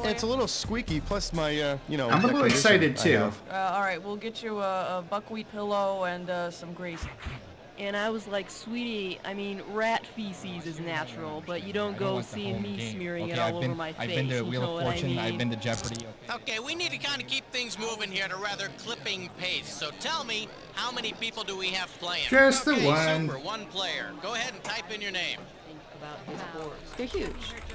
for you? It's a little squeaky, plus my, I'm a little excited, too. All right, we'll get you a buckwheat pillow and some grease. And I was like, sweetie, I mean, rat feces is natural, but you don't go seeing me smearing it all over my face. I've been to Wheel of Fortune, I've been to Jeopardy. Okay, we need to kind of keep things moving here at a rather clipping pace. So tell me, how many people do we have playing? Just the okay, one. Super, one player. Go ahead and type in your name. About his boards. They're huge.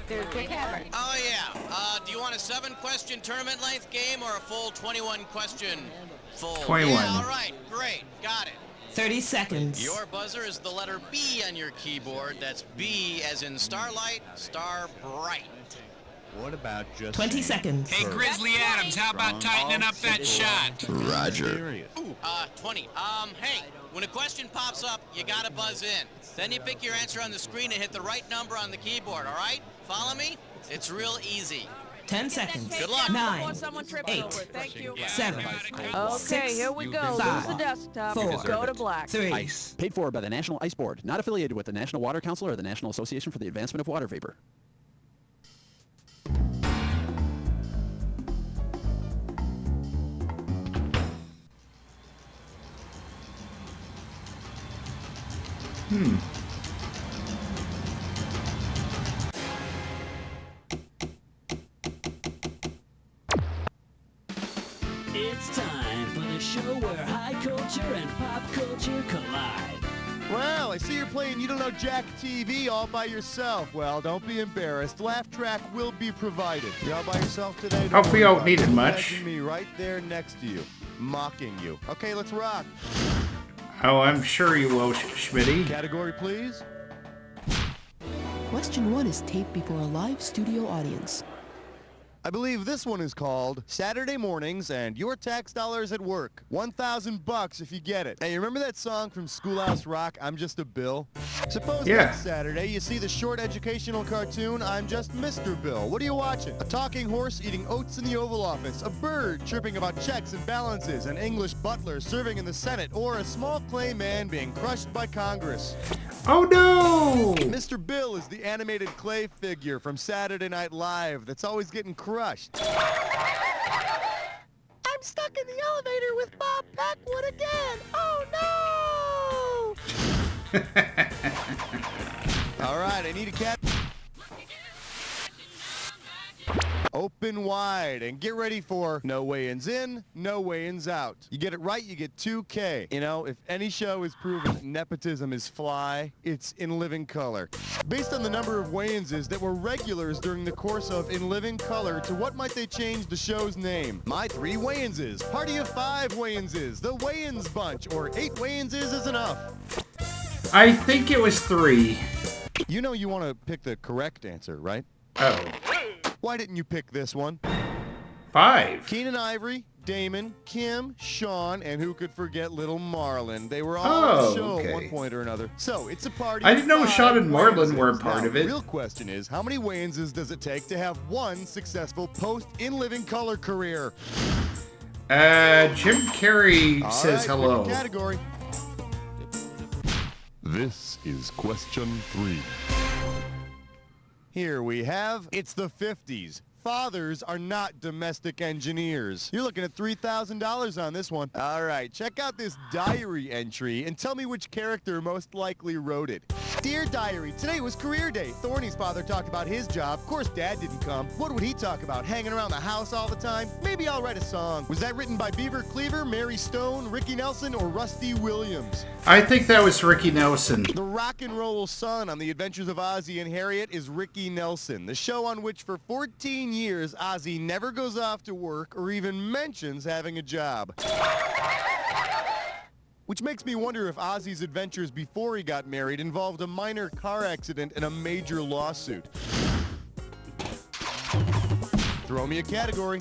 They're cavern. Oh, yeah. Do you want a 7-question tournament length game or a full 21-question full? 21. Yeah, all right, great. Got it. 30 seconds. Your buzzer is the letter B on your keyboard. That's B as in starlight, star bright. What about just 20 seconds. Hey, Grizzly Adams, how about tightening up that shot? Roger. Ooh, 20. Hey, when a question pops up, you gotta buzz in. Then you pick your answer on the screen and hit the right number on the keyboard, all right? Follow me? It's real easy. 10 seconds. Good luck. 9, Someone trips 8, over it. Thank you. 7, Okay, 6, here we go. five, Lose the desktop. 4, Go to black. 3. Ice. Paid for by the National Ice Board. Not affiliated with the National Water Council or the National Association for the Advancement of Water Vapor. It's time for the show where high culture and pop culture collide. Well, I see you're playing You Don't Know Jack TV all by yourself. Well, don't be embarrassed. Laugh track will be provided. You're all by yourself today? Don't Hopefully you worry don't about need it much. Imagine me right there next to you, mocking you. Okay, let's rock. Oh, I'm sure you will, Schmitty. Category, please. Question 1 is taped before a live studio audience. I believe this one is called Saturday Mornings and Your Tax Dollars at Work. $1,000 if you get it. Hey, you remember that song from Schoolhouse Rock, I'm Just a Bill? Suppose next Saturday you see the short educational cartoon, I'm Just Mr. Bill. What are you watching? A talking horse eating oats in the Oval Office, a bird chirping about checks and balances, an English butler serving in the Senate, or a small clay man being crushed by Congress. Oh no! Mr. Bill is the animated clay figure from Saturday Night Live that's always getting crushed. I'm stuck in the elevator with Bob Packwood again. Oh no! All right, I need a cat. Open wide and get ready for no weigh-ins in, no weigh-ins out. You get it right, you get 2K. You know, if any show is proven that nepotism is fly, it's In Living Color. Based on the number of weigh-ins that were regulars during the course of In Living Color, to what might they change the show's name? My 3 weigh-ins, Party of 5 weigh-ins, The Weigh-ins Bunch, or 8 weigh-ins is enough. I think it was 3. You know you want to pick the correct answer, right? Oh. Why didn't you pick this one? 5. Keenan Ivory, Damon, Kim, Sean, and who could forget little Marlon. They were all Oh, on the show okay. at one point or another. So it's a party. I didn't know of Sean 5 and Marlon weigh-ins. were a part Now, of it. The real question is, how many weigh-ins does it take to have one successful post-In Living Color career? Jim Carrey All says right, hello. pick a category. This is question 3. Here we have, it's the 50s. Fathers are not domestic engineers. You're looking at $3,000 on this one. All right, check out this diary entry and tell me which character most likely wrote it. Dear Diary, today was career day. Thorny's father talked about his job. Of course, Dad didn't come. What would he talk about? Hanging around the house all the time? Maybe I'll write a song. Was that written by Beaver Cleaver, Mary Stone, Ricky Nelson, or Rusty Williams? I think that was Ricky Nelson. The rock and roll son on The Adventures of Ozzie and Harriet is Ricky Nelson, the show on which for 14 years Ozzie never goes off to work or even mentions having a job. Which makes me wonder if Ozzie's adventures before he got married involved a minor car accident and a major lawsuit. Throw me a category.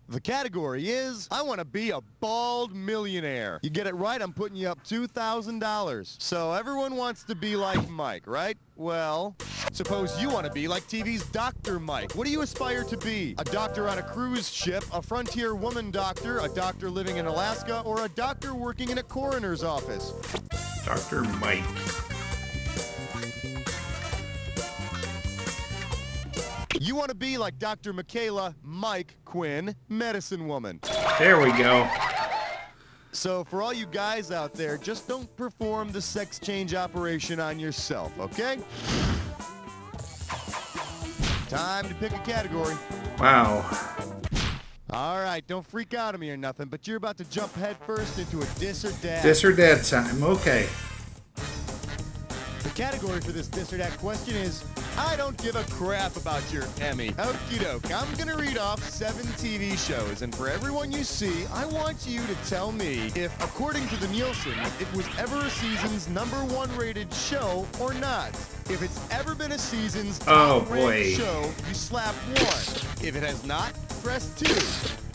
The category is, I want to be a bald millionaire. You get it right, I'm putting you up $2,000. So everyone wants to be like Mike, right? Well, suppose you want to be like TV's Dr. Mike. What do you aspire to be? A doctor on a cruise ship, a frontier woman doctor, a doctor living in Alaska, or a doctor working in a coroner's office? Dr. Mike. You want to be like Dr. Michaela Mike Quinn, medicine woman. There we go. So for all you guys out there, just don't perform the sex change operation on yourself, okay? Time to pick a category. Wow. All right, don't freak out on me or nothing, but you're about to jump head first into a Dis or Dat. Dis or Dat time. Okay. The category for this Dis or Dat question is, I don't give a crap about your Emmy. Okie doke, I'm gonna read off 7 TV shows, and for everyone you see, I want you to tell me if, according to the Nielsen, it was ever a season's #1 rated show or not. If it's ever been a season's top-rated show, you slap 1. If it has not, press 2.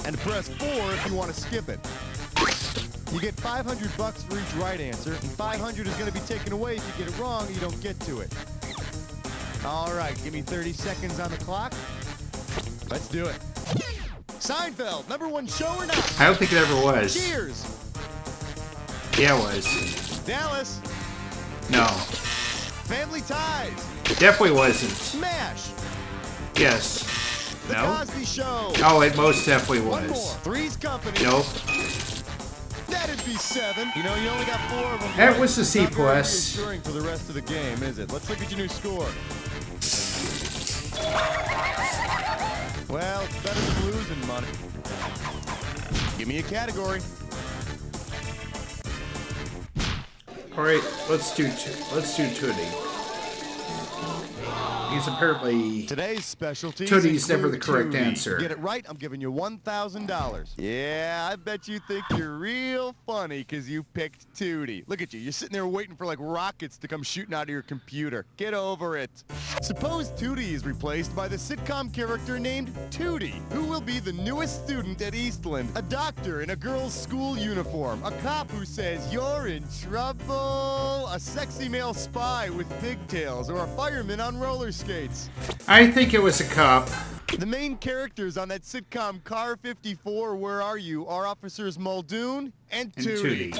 And press 4 if you want to skip it. You get $500 for each right answer, and $500 is going to be taken away if you get it wrong and you don't get to it. All right, give me 30 seconds on the clock. Let's do it. Seinfeld, #1 show or not? I don't think it ever was. Cheers. Yeah, it was. Dallas. No. Family Ties. Definitely wasn't. Smash. Yes. The No. Cosby Show. Oh, it most definitely One was. more. Three's Company. Nope. That'd be 7. You know, you only got 4 of them. That was the C+. Not very reassuring for the rest of the game, is it? Let's look at your new score. Well, it's better than losing money. Give me a category. All right, let's do Tootie. He's apparently Today's specialty. Tootie's never the correct answer. Get it right, I'm giving you $1,000. Yeah, I bet you think you're real funny because you picked Tootie. Look at you. You're sitting there waiting for like rockets to come shooting out of your computer. Get over it. Suppose Tootie is replaced by the sitcom character named Tootie, who will be the newest student at Eastland, a doctor in a girl's school uniform, a cop who says you're in trouble, a sexy male spy with pigtails, or a fireman on roller skates. I think it was a cop. The main characters on that sitcom Car 54, Where Are You, are officers Muldoon and Tootie.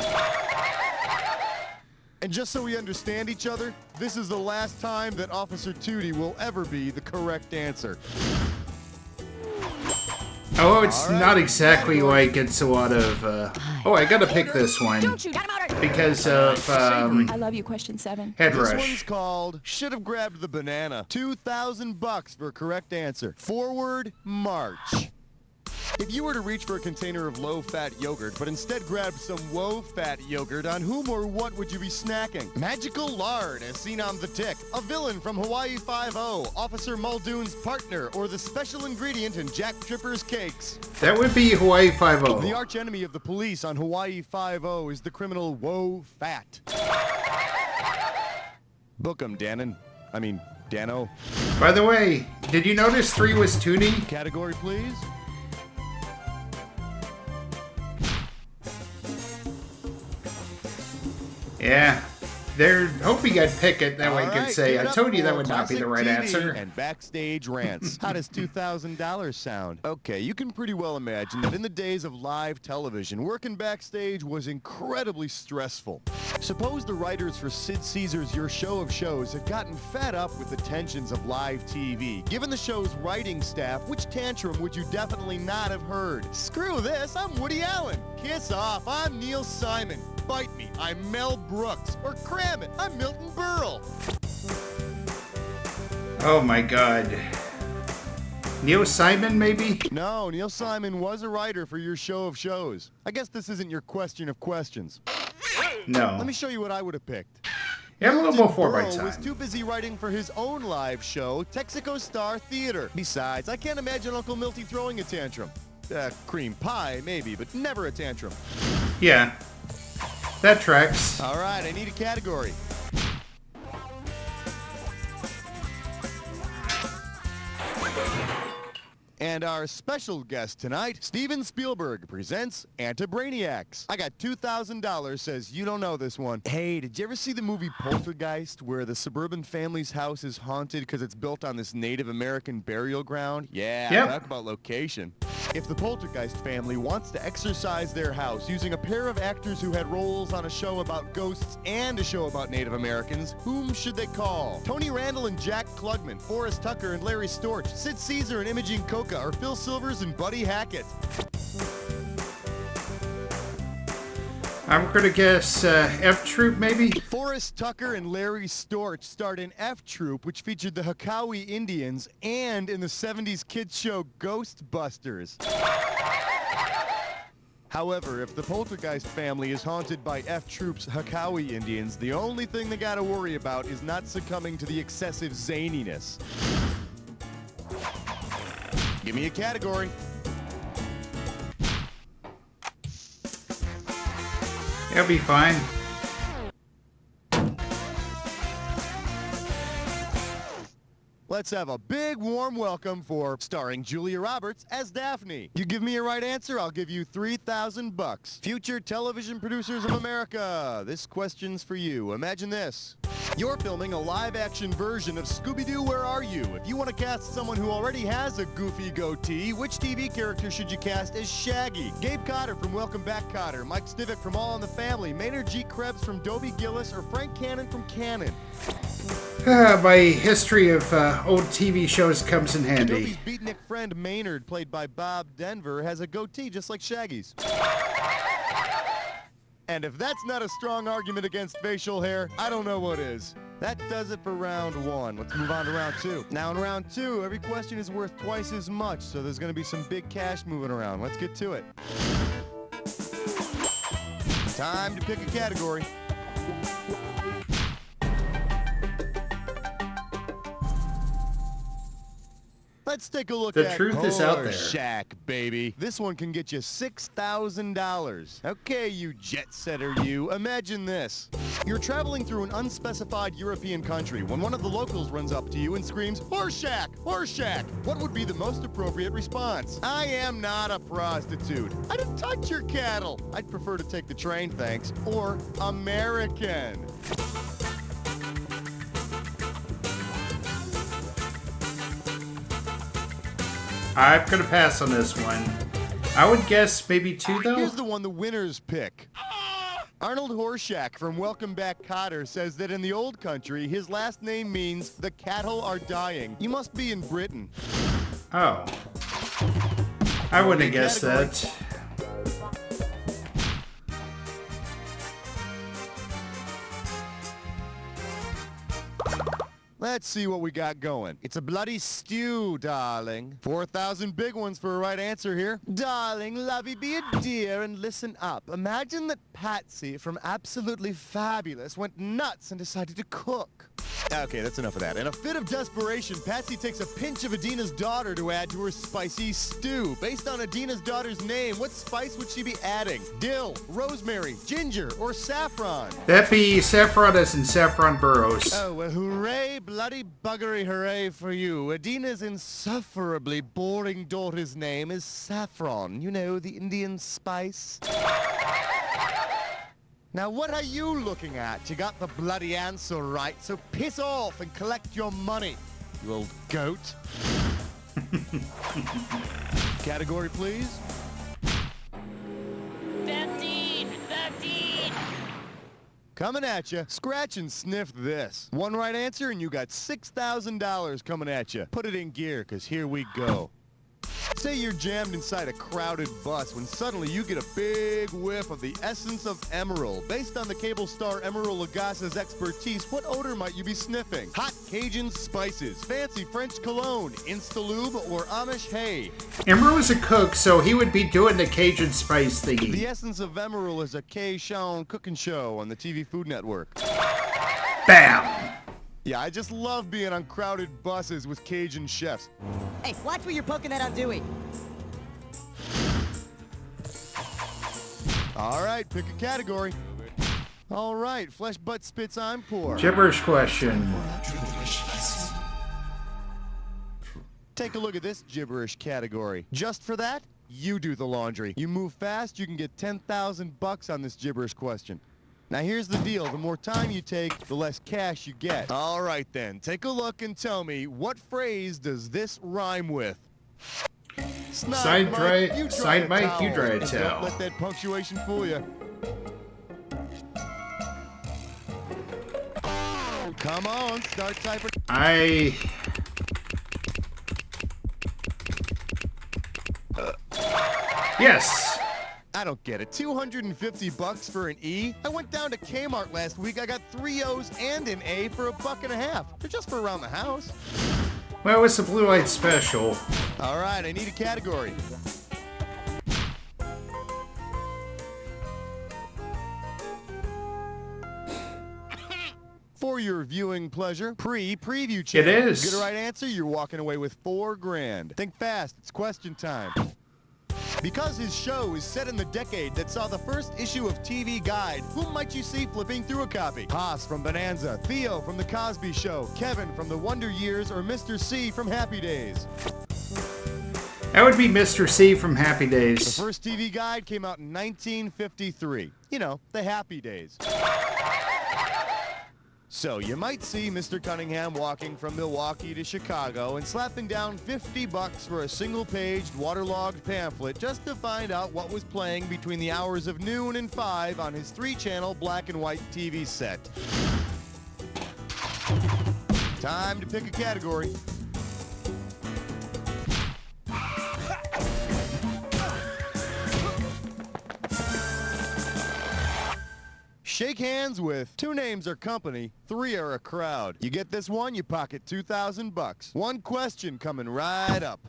And just so we understand each other, this is the last time that Officer Tootie will ever be the correct answer. Oh, it's not exactly like it's a lot of, oh, I gotta pick this one. Because of, I love you, question 7. Head This Rush. one's called Should Have Grabbed the Banana. $2,000 for a correct answer. Forward march. If you were to reach for a container of low-fat yogurt, but instead grabbed some woe-fat yogurt, on whom or what would you be snacking? Magical lard, as seen on The Tick, a villain from Hawaii Five-0, Officer Muldoon's partner, or the special ingredient in Jack Tripper's cakes. That would be Hawaii The Five-0. archenemy of the police on Hawaii Five-0 is the criminal woe-fat. Book 'em, Dano. By the way, did you notice 3 was Tootie? Category, please. Yeah. They're hoping I'd pick it, that way I could say, give I it up told you that for would not be the classic right TV answer. And backstage rants. How does $2,000 sound? Okay, you can pretty well imagine that in the days of live television, working backstage was incredibly stressful. Suppose the writers for Sid Caesar's Your Show of Shows had gotten fed up with the tensions of live TV. Given the show's writing staff, which tantrum would you definitely not have heard? Screw this, I'm Woody Allen. Kiss off, I'm Neil Simon. Bite me, I'm Mel Brooks. Or cram it, I'm Milton Berle. Oh my god. Neil Simon, maybe? No, Neil Simon was a writer for Your Show of Shows. I guess this isn't your question of questions. No. Let me show you what I would have picked. Yeah, I'm a little before my Berle was time. too busy writing for his own live show, Texaco Star Theater. Besides, I can't imagine Uncle Milty throwing a tantrum. Cream pie, maybe, but never a tantrum. Yeah. That tracks. All right, I need a category. And our special guest tonight, Steven Spielberg, presents Antibrainiacs. I got $2,000, says you don't know this one. Hey, did you ever see the movie Poltergeist, where the suburban family's house is haunted because it's built on this Native American burial ground? Yeah, Yep. Talk about location. If the Poltergeist family wants to exorcise their house using a pair of actors who had roles on a show about ghosts and a show about Native Americans, whom should they call? Tony Randall and Jack Klugman, Forrest Tucker and Larry Storch, Sid Caesar and Imogen Coca, or Phil Silvers and Buddy Hackett? I'm gonna guess F Troop, maybe? Forrest Tucker and Larry Storch starred in F Troop, which featured the Hakawi Indians, and in the 70s kids show Ghostbusters. However, if the Poltergeist family is haunted by F Troop's Hakawi Indians, the only thing they gotta worry about is not succumbing to the excessive zaniness. Give me a category. It'll be fine. Let's have a big warm welcome for starring Julia Roberts as Daphne. You give me a right answer, I'll give you $3,000. Future television producers of America, this question's for you. Imagine this. You're filming a live-action version of Scooby-Doo, Where Are You? If you want to cast someone who already has a goofy goatee, which TV character should you cast as Shaggy? Gabe Cotter from Welcome Back, Cotter, Mike Stivic from All in the Family, Maynard G. Krebs from Dobie Gillis, or Frank Cannon from Cannon? My history of old TV shows comes in handy. Dobie's beatnik friend Maynard, played by Bob Denver, has a goatee just like Shaggy's. And if that's not a strong argument against facial hair, I don't know what is. That does it for round one. Let's move on to round two. Now in round two, every question is worth twice as much, so there's going to be some big cash moving around. Let's get to it. Time to pick a category. Let's take a look The at truth is out there. Shack, baby. This one can get you $6,000. Okay, you jet setter, you. Imagine this. You're traveling through an unspecified European country when one of the locals runs up to you and screams, "Horse shack! Horse shack!" What would be the most appropriate response? I am not a prostitute. I didn't touch your cattle. I'd prefer to take the train, thanks. Or American. I'm gonna pass on this one. I would guess maybe 2, though. Here's the one the winners pick. Arnold Horshack from Welcome Back, Cotter says that in the old country, his last name means the cattle are dying. You must be in Britain. Oh. I wouldn't have guessed that. Let's see what we got going. It's a bloody stew, darling. 4,000 big ones for a right answer here. Darling, lovey, be a dear and listen up. Imagine that Patsy from Absolutely Fabulous went nuts and decided to cook. Okay, that's enough of that. In a fit of desperation, Patsy takes a pinch of Adina's daughter to add to her spicy stew. Based on Adina's daughter's name, what spice would she be adding? Dill, rosemary, ginger, or saffron? That'd be saffron as in Saffron Burrows. Oh, well, hooray, bloody buggery hooray for you. Adina's insufferably boring daughter's name is Saffron. You know, the Indian spice. Now, what are you looking at? You got the bloody answer right, so piss off and collect your money, you old goat. Category, please. 13! Coming at you. Scratch and sniff this. One right answer and you got $6,000 coming at you. Put it in gear, because here we go. Say you're jammed inside a crowded bus when suddenly you get a big whiff of the essence of emerald. Based on the cable star Emerald Lagasse's expertise, what odor might you be sniffing? Hot Cajun spices, fancy French cologne, Instalube, or Amish hay? Emerald is a cook, so he would be doing the Cajun spice thingy. The essence of emerald is a K-Shawn cooking show on the TV Food Network. Bam! Yeah, I just love being on crowded buses with Cajun chefs. Hey, watch where you're poking that out, Dewey. All right, pick a category. All right, flesh, butt, spits, I'm poor. Gibberish question. Take a look at this gibberish category. Just for that, you do the laundry. You move fast, you can get 10,000 bucks on this gibberish question. Now here's the deal. The more time you take, the less cash you get. All right then, take a look and tell me, what phrase does this rhyme with? Side Mike, you dry a towel. Don't let that punctuation fool you. Come on, start typing. Yes. I don't get it. 250 bucks for an E? I went down to Kmart last week. I got 3 O's and an A for $1.50. They're just for around the house. Well, it's a Blue Light Special. All right, I need a category. For your viewing pleasure, preview channel. It is. Get the right answer, you're walking away with $4 grand. Think fast, it's question time. Because his show is set in the decade that saw the first issue of TV Guide, whom might you see flipping through a copy? Haas from Bonanza, Theo from The Cosby Show, Kevin from The Wonder Years, or Mr. C from Happy Days? That would be Mr. C from Happy Days. The first TV Guide came out in 1953. You know, the Happy Days. So you might see Mr. Cunningham walking from Milwaukee to Chicago and slapping down 50 bucks for a single-paged, waterlogged pamphlet just to find out what was playing between the hours of noon and 5 on his 3-channel black and white TV set. Time to pick a category. Shake hands with 2 names are company, 3 are a crowd. You get this one, you pocket 2,000 bucks. One question coming right up.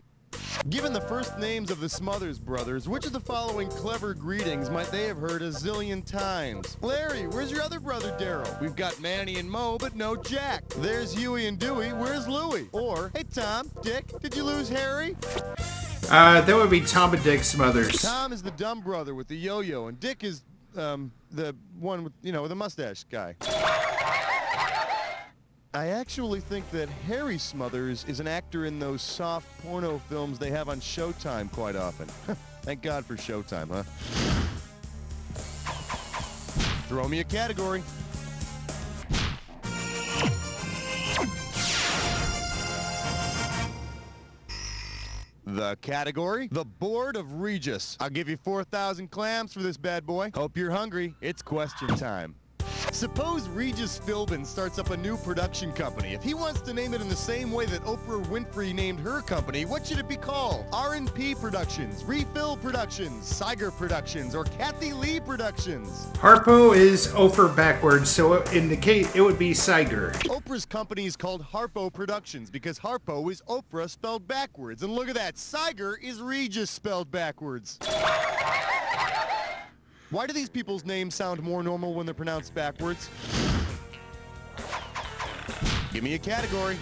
Given the first names of the Smothers brothers, which of the following clever greetings might they have heard a zillion times? Larry, where's your other brother Daryl? We've got Manny and Mo, but no Jack. There's Huey and Dewey, where's Louie? Or, hey Tom, Dick, did you lose Harry? That would be Tom and Dick Smothers. Tom is the dumb brother with the yo-yo, and Dick is the one with, you know, the mustache guy. I actually think that Harry Smothers is an actor in those soft porno films they have on Showtime quite often. Thank God for Showtime, huh? Throw me a category. The category? The Board of Regis. I'll give you 4,000 clams for this bad boy. Hope you're hungry. It's question time. Suppose Regis Philbin starts up a new production company. If he wants to name it in the same way that Oprah Winfrey named her company, what should it be called? R&P Productions, Refill Productions, Siger Productions, or Kathy Lee Productions? Harpo is over backwards, so in the case, it would be Siger. Oprah's company is called Harpo Productions because Harpo is Oprah spelled backwards. And look at that, Siger is Regis spelled backwards. Why do these people's names sound more normal when they're pronounced backwards? Give me a category.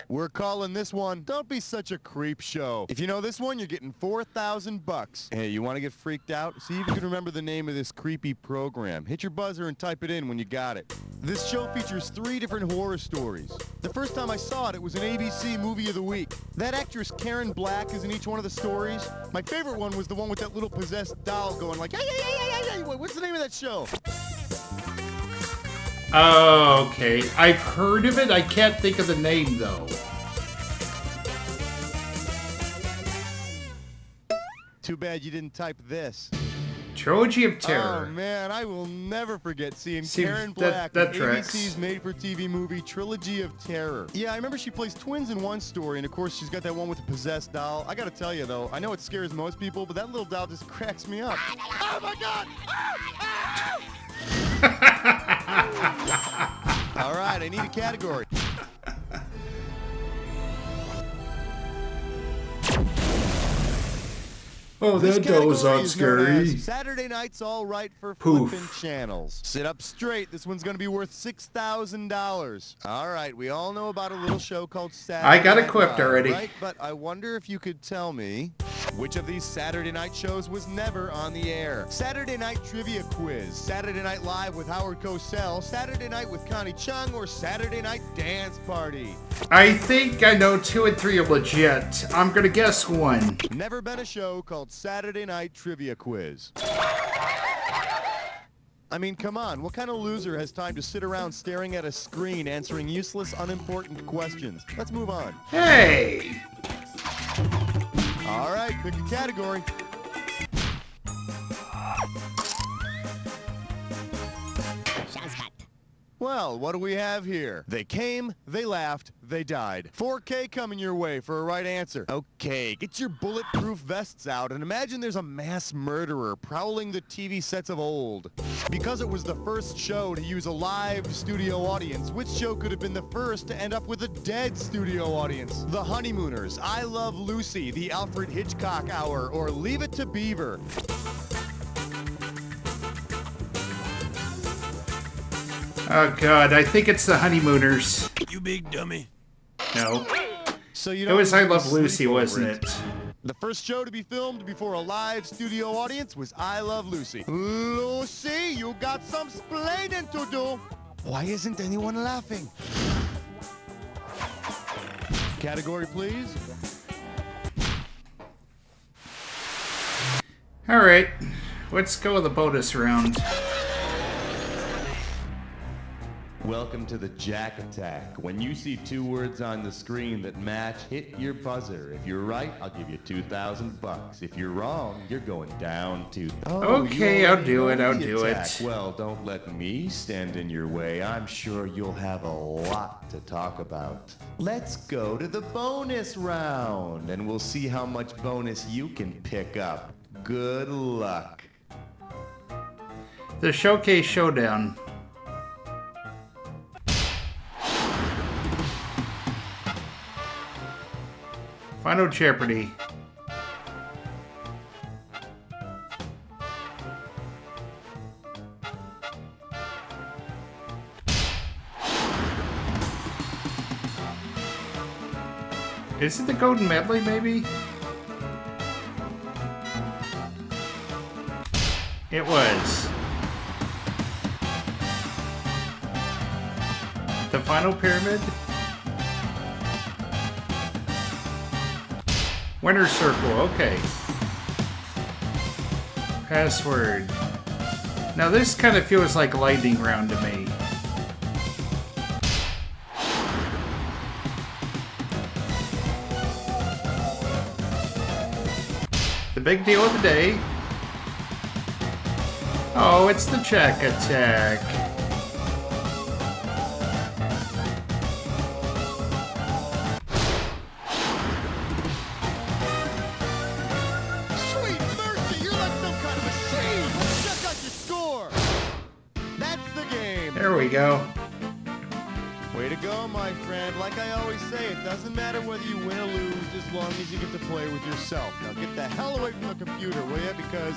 We're calling this one, Don't Be Such a Creep Show. If you know this one, you're getting 4,000 bucks. Hey, you want to get freaked out? See if you can remember the name of this creepy program. Hit your buzzer and type it in when you got it. This show features 3 different horror stories. The first time I saw it, it was an ABC Movie of the Week. That actress Karen Black is in each one of the stories. My favorite one was the one with that little possessed doll going like, hey. What's the name of that show? Oh, okay. I've heard of it. I can't think of the name, though. Too bad you didn't type this. Trilogy of Terror. Oh, man, I will never forget seeing Karen Black in ABC's made-for-TV movie Trilogy of Terror. Yeah, I remember she plays twins in one story, and of course she's got that one with the possessed doll. I gotta tell you, though, I know it scares most people, but that little doll just cracks me up. Oh, my God! All right, I need a category. Oh, This that doll's category not is known as scary. Saturday Night's All Right for Poof. Flippin' Channels. Sit up straight. This one's going to be worth $6,000. All right, we all know about a little show called Saturday I got Night equipped Live, already. right? But I wonder if you could tell me which of these Saturday night shows was never on the air. Saturday Night Trivia Quiz, Saturday Night Live with Howard Cosell, Saturday Night with Connie Chung, or Saturday Night Dance Party. I think I know 2 and 3 are legit. I'm gonna guess 1. Never been a show called Saturday Night Trivia Quiz. I mean, come on. What kind of loser has time to sit around staring at a screen answering useless, unimportant questions? Let's move on. Hey! All right, pick a category. Well, what do we have here? They came, they laughed, they died. 4K coming your way for a right answer. Okay, get your bulletproof vests out and imagine there's a mass murderer prowling the TV sets of old. Because it was the first show to use a live studio audience, which show could have been the first to end up with a dead studio audience? The Honeymooners, I Love Lucy, The Alfred Hitchcock Hour, or Leave It to Beaver. Oh god, I think it's the Honeymooners. You big dummy. No. So you It was I Love sleep Lucy, over wasn't it? The first show to be filmed before a live studio audience was I Love Lucy. Lucy, you got some splaining to do. Why isn't anyone laughing? Category, please. Alright, let's go with the bonus round. Welcome to the Jack Attack. When you see 2 words on the screen that match, hit your buzzer. If you're right, I'll give you $2,000. If you're wrong, you're going down to... Okay, I'll do it, I'll do it. Well, don't let me stand in your way. I'm sure you'll have a lot to talk about. Let's go to the bonus round, and we'll see how much bonus you can pick up. Good luck. The Showcase Showdown. Final Jeopardy. Is it the Golden Medley, maybe? It was. The Final Pyramid? Winner's Circle, okay. Password. Now this kind of feels like a lightning round to me. The big deal of the day. Oh, it's the Jack Attack. Sweet mercy, you're like some kind of machine! Check out your score! That's the game! There we go. Way to go, my friend. Like I always say, it doesn't matter whether you win or lose as long as you get to play with yourself. Now get the hell away from the computer, will ya? Because...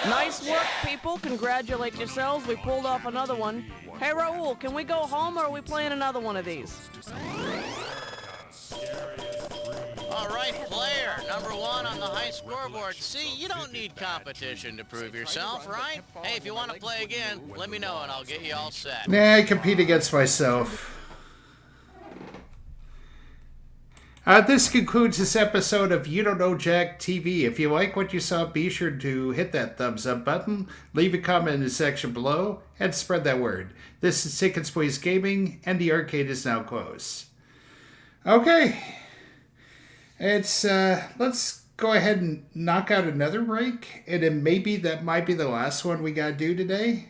Nice work, people. Congratulate yourselves. We pulled off another one. Hey, Raul, can we go home or are we playing another one of these? All right, player, number 1 on the high scoreboard. See, you don't need competition to prove yourself, right? Hey, if you want to play again, let me know and I'll get you all set. Nah, I compete against myself. This concludes this episode of You Don't Know Jack TV. If you like what you saw, be sure to hit that thumbs up button, leave a comment in the section below, and spread that word. This is Tickets Please Gaming, and the arcade is now closed. Okay. Let's go ahead and knock out another break, and then maybe that might be the last one we gotta do today.